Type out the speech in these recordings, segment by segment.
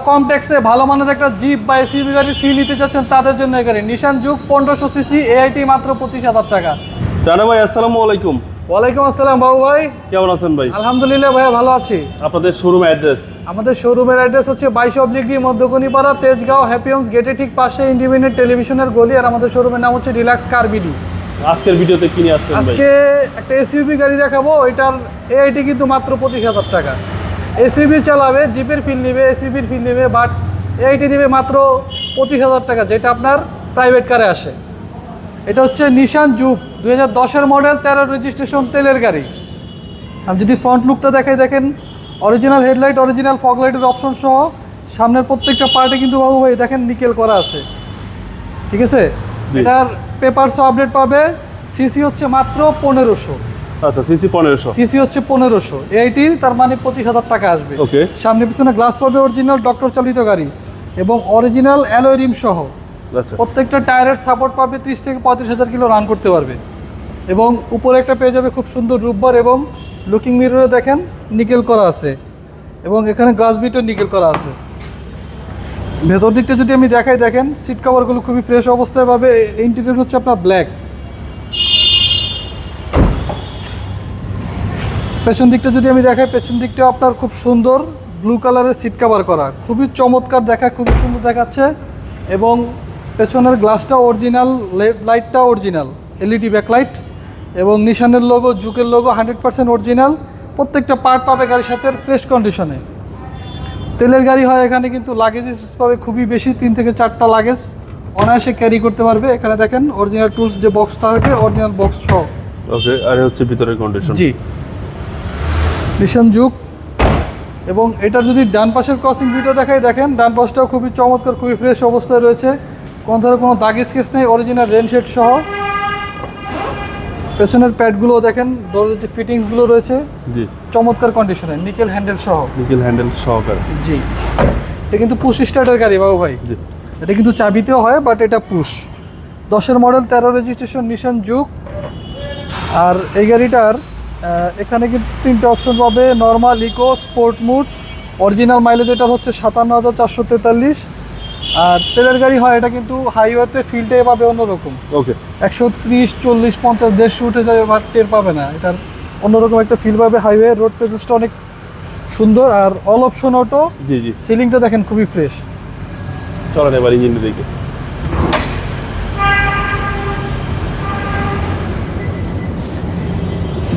কম ট্যাক্সে ভালো মানের একটা জিপ বা এসইউভি গাড়ির ফিল নিতে চাচ্ছেন তাদের জন্য এই গাড়ি নিশান জুক 1500 সিসি এআইটি মাত্র 25,000 টাকা। রানা ভাই আসসালামু আলাইকুম। ওয়ালাইকুম আসসালাম বাবু ভাই, কেমন আছেন ভাই? আলহামদুলিল্লাহ ভাইয়া ভালো আছি। আপনাদের শোরুম অ্যাড্রেস? আমাদের শোরুমের অ্যাড্রেস হচ্ছে 22 মধ্যকনিপাড়া, তেজগাঁও, হ্যাপি হোমস গেটের ঠিক পাশে ইন্ডিপেন্ডেন্ট টেলিভিশনের গলি। আর আমাদের শোরুমের নাম হচ্ছে রিল্যাক্স কার বিডি। আজকের ভিডিওতে কি নিয়ে আসছেন ভাই? আজকে একটা এসইউভি গাড়ি দেখাবো, এটার এআইটি কিন্তু মাত্র 25,000 টাকা। এসইউভি চালাবে, জিপের ফিল নেবে, এসইউভির ফিল নেবে, বাট এআইটি নেবে মাত্র 25,000 টাকা, যেটা আপনার প্রাইভেট কারে আসে। এটা হচ্ছে নিশান জুক 2010-এর মডেল, 13 রেজিস্ট্রেশন, তেলের গাড়ি। আমি যদি ফ্রন্ট লুকটা দেখাই, দেখেন অরিজিনাল হেডলাইট, অরিজিনাল ফগ লাইটের অপশন সহ সামনের প্রত্যেকটা পার্টে কিন্তু বাবু ভাই দেখেন নিকেল করা আছে, ঠিক আছে। এটার পেপারসও আপডেট পাবে। সিসি হচ্ছে মাত্র 1500। আচ্ছা, সিসি 1500, সিসি হচ্ছে 1500, এআইটি তার মানে 25,000 টাকা আসবে। ওকে। সামনে পিছনে গ্লাস পাবে অরিজিনাল, ডক্টর চালিত গাড়ি এবং অরিজিনাল অ্যালয় রিম সহ। আচ্ছা, প্রত্যেকটা টায়ারের সাপোর্ট পাবে, 30 থেকে 35,000 কিলো রান করতে পারবে। এবং উপরে একটা পেয়ে যাবে খুব সুন্দর রূপবার, এবং লুকিং মিররে দেখেন নিকেল করা আছে, এবং এখানে গ্লাস বিটও নিকেল করা আছে। ভেতর দিকটা যদি আমি দেখাই, দেখেন সিট কভারগুলো খুবই ফ্রেশ অবস্থায় পাবে। ইন্টেরিয়র হচ্ছে আপনার ব্ল্যাক। পেছন দিকটা যদি আমি দেখাই, পেছন দিকটা আপনার খুব সুন্দর ব্লু কালারের সিট কভার করা, খুবই চমৎকার দেখা, খুবই সুন্দর দেখাচ্ছে। এবং পেছনের গ্লাসটা অরিজিনাল, লাইটটা অরিজিনাল এলইডি ব্যাকলাইট, এবং নিশানের লোগো, জুকের লোগো 100% অরিজিনাল। প্রত্যেকটা পার্ট পাবে গাড়ির সাথে ফ্রেশ কন্ডিশনে। তেলের গাড়ি হয়, এখানে কিন্তু লাগেজ স্পেস পাবে খুবই বেশি, 3 থেকে 4টা লাগেজ অনায়াসে ক্যারি করতে পারবে। এখানে দেখেন অরিজিনাল টুলস যে বক্স থাকে, অরিজিনাল বক্স সহ। ওকে। আর হচ্ছে ভিতরের কন্ডিশন। জি, নিশান জুক। এবং এটার যদি ডান পাশের ক্রসিং ভিডিও দেখাই, দেখেন ডান পাশটাও খুবই চমৎকার, খুবই ফ্রেশ অবস্থায় রয়েছে। কোনো ধরনের কোনো দাগ স্কেচ নেই, অরিজিনাল রেনশেড সহ। পেছনের প্যাডগুলো দেখেন, দরজার যে ফিটিংসগুলো রয়েছে জি, চমৎকার কন্ডিশনে, নিকেল হ্যান্ডেল সহ। নিকেল হ্যান্ডেল সহকারে। জি, এটা কিন্তু পুশ স্টার্টের গাড়ি বাবু ভাই। জি, এটা কিন্তু চাবিতেও হয়, বাট এটা পুশ। 10-এর মডেল, 13 রেজিস্ট্রেশন, নিশান জুক। আর এই গাড়িটার এখানে কিন্তু 3টে অপশন পাবে, normal, eco, sport mode. Original mileage এটা হচ্ছে 57,443। আর তেলের গাড়ি হয়, এটা কিন্তু হাইওয়েতে ফিল্ডে পাবে অন্যরকম। ওকে। 130, 40, 50, 150 উঠে যাবে, বাট টের পাবে না। এটার অন্যরকম একটা ফিল পাবে। হাইওয়ে রোড পেজেসটা অনেক সুন্দর। আর অল অপশন অটো। জি জি। সিলিংটা দেখেন খুবই ফ্রেশ। চলেন এবার ইঞ্জিনটা দেখি।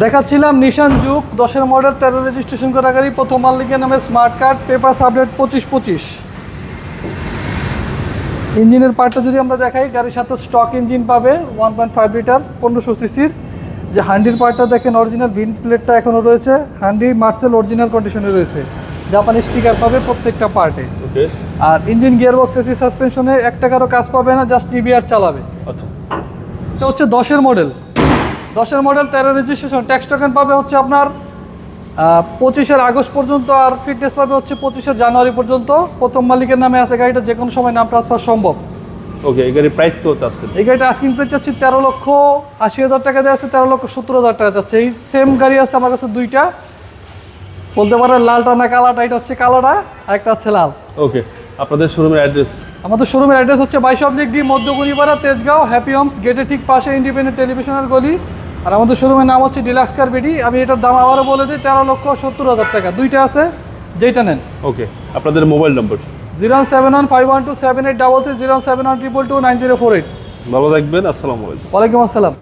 দেখাচ্ছিলাম নিশান জুক 10-এর মডেল, 13 রেজিস্ট্রেশন করা গাড়ি, প্রথম মালিকের নামে স্মার্ট কার্ড, পেপার আপডেট 2525। ইঞ্জিনের পার্টটা যদি আমরা দেখাই, গাড়ির সাথে স্টক ইঞ্জিন পাবে 1.5 লিটার 1500 সিসির। যে হান্ডির পার্টটা দেখেন, অরিজিনাল ভিন প্লেটটা এখনও রয়েছে। হান্ডি মার্সেল অরিজিনাল কন্ডিশনে রয়েছে, জাপানি স্টিকার পাবে প্রত্যেকটা পার্টে। ওকে। আর ইঞ্জিন, গিয়ারবক্স, এসি, সাসপেনশনে 1 টাকারও কাজ পাবে না, জাস্ট নিবিআর চালাবে। আচ্ছা, এটা হচ্ছে 10-এর মডেল, 10-এর মডেল, 13 রেজিস্ট্রেশন। ট্যাক্স টোকেন পাবে হচ্ছে আপনার 25 আগস্ট পর্যন্ত, আর ফিটনেস পাবে হচ্ছে 25 জানুয়ারি পর্যন্ত। প্রথম মালিকের নামে আছে গাড়িটা, যে কোনো সময় নাম ট্রান্সফার সম্ভব। ওকে। এই গাড়ির প্রাইস কত আছে? এই গাড়িটা আস্কিং প্রাইস চাচ্ছি 13,80,000 টাকা দিয়ে আছে, 13,70,000 টাকা যাচ্ছে। এই সেম গাড়ি আছে আমার কাছে 2টা, বলতে পারেন লালটা না কালাটা। এটা হচ্ছে কালাটা, আরেকটা হচ্ছে লাল। ওকে। আপনাদের শোরুমের অ্যাড্রেস? আমাদের শোরুমের অ্যাড্রেস হচ্ছে 22 মধ্যকনিপাড়া, তেজগাঁও, হ্যাপি হোমস গেটের ঠিক পাশে ইন্ডিপেন্ডেন্ট টেলিভিশনের গলি। আর আমাদের শোরুমের নাম হচ্ছে রিল্যাক্স কার বিডি। আমি এটার দাম আবারও বলে দিই, 13,70,000 টাকা। 2টা আছে, যেটা নেন। ওকে। আপনাদের মোবাইল নম্বর? 07151278333, 07122290048। ভালো থাকবেন। আসসালামু আলাইকুম। ওয়ালাইকুম আসসালাম।